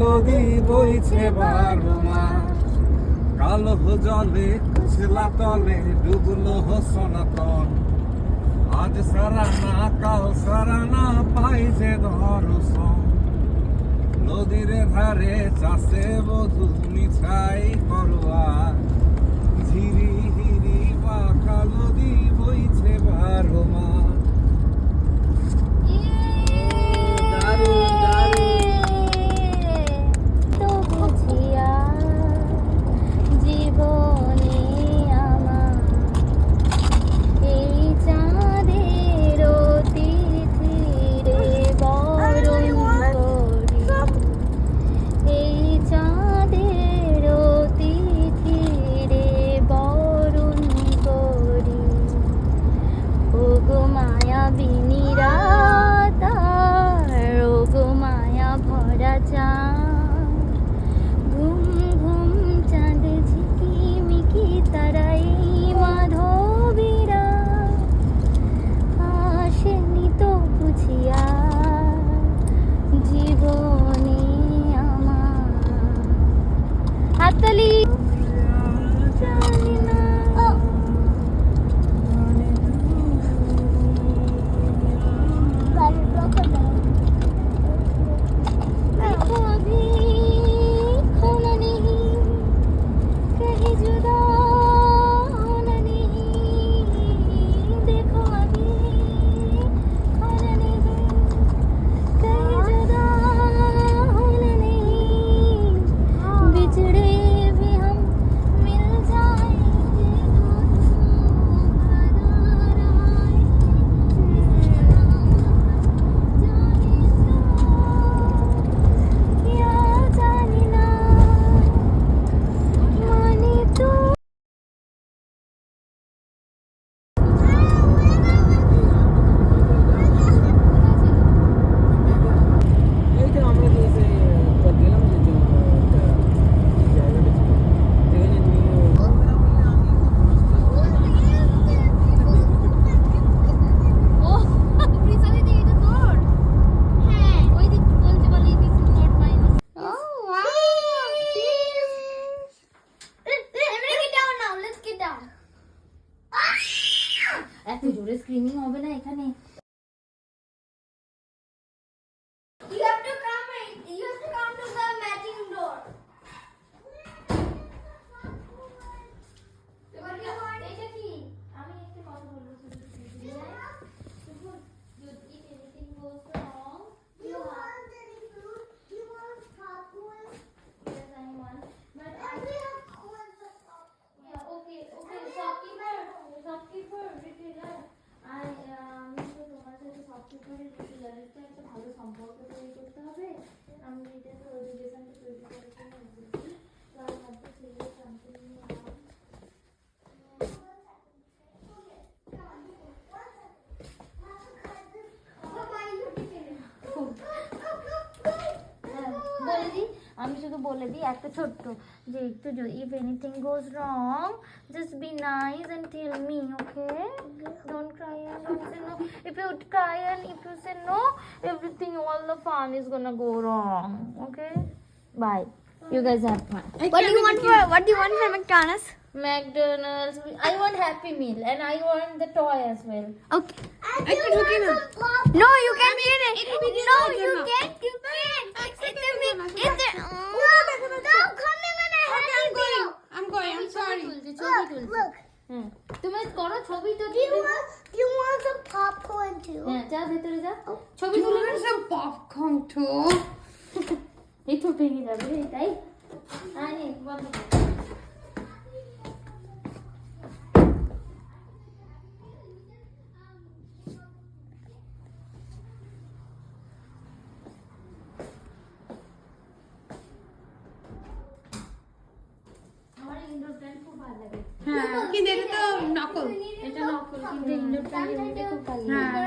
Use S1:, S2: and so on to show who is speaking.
S1: নদী বইছে 12 মাস, কালো জলে ছিলা তলে ডুবলো সনাতন। আজ সারা না কাল সারা না পাই যে দর্শন, নদীর ধারে চাষে বধু মিছাই করোয়া, ঝিরি হিরি বাঁকা নদী বইছে 12 মাস।
S2: এত জোরে স্ক্রিমিং হবে না এখানে।
S3: You have to come to the matching door.
S2: এটা কি? আমি একটা কথা বলবো যদি anything goes wrong,
S3: You want anything? You want popcorn?
S2: yes I want. But
S3: We have corn for popcorn.
S2: yeah, okay, shopkeeper, retailer. তো তোমার সাথে shopkeeper retailer এর তো একটা ভালো সম্পর্ক তৈরি করতে হবে। আমি এটা তো রিলেশনটা তৈরি করার জন্য বলছি। তো আমি ভাবতে ছেলে something new out. বলে দিই, আমি শুধু বলে দিই একটা ছোট্ট যে একটু if anything goes wrong just be nice and tell me, okay? Don't cry and don't say no. If you cry and if you say no, everything, all the fun is gonna go wrong, okay? Bye, you guys have fun.
S3: What do you want from McDonald's?
S2: McDonald's, I want Happy Meal and I want the toy as well.
S3: Okay. No, you can't get it. No, you can't. You can't. No, come in and I have to go.
S4: I'm going. I'm sorry.
S3: Look.
S2: তুমি করো ছবি তো
S3: Do you want some popcorn too?
S2: হ্যাঁ যা ভেতরে যা ছবি
S4: You
S2: তুলে
S4: want some popcorn too?
S2: এই তো ভেঙে যাবে রে তাই আরে বন্ধ কর আমার ইনডোর প্ল্যান্ট খুব ভালো লাগে
S4: হ্যাঁ কিন্তু এটা তো নকল
S2: এটা নকল কিন্তু ইনডোর প্ল্যান্ট খুব ভালো লাগে
S4: হ্যাঁ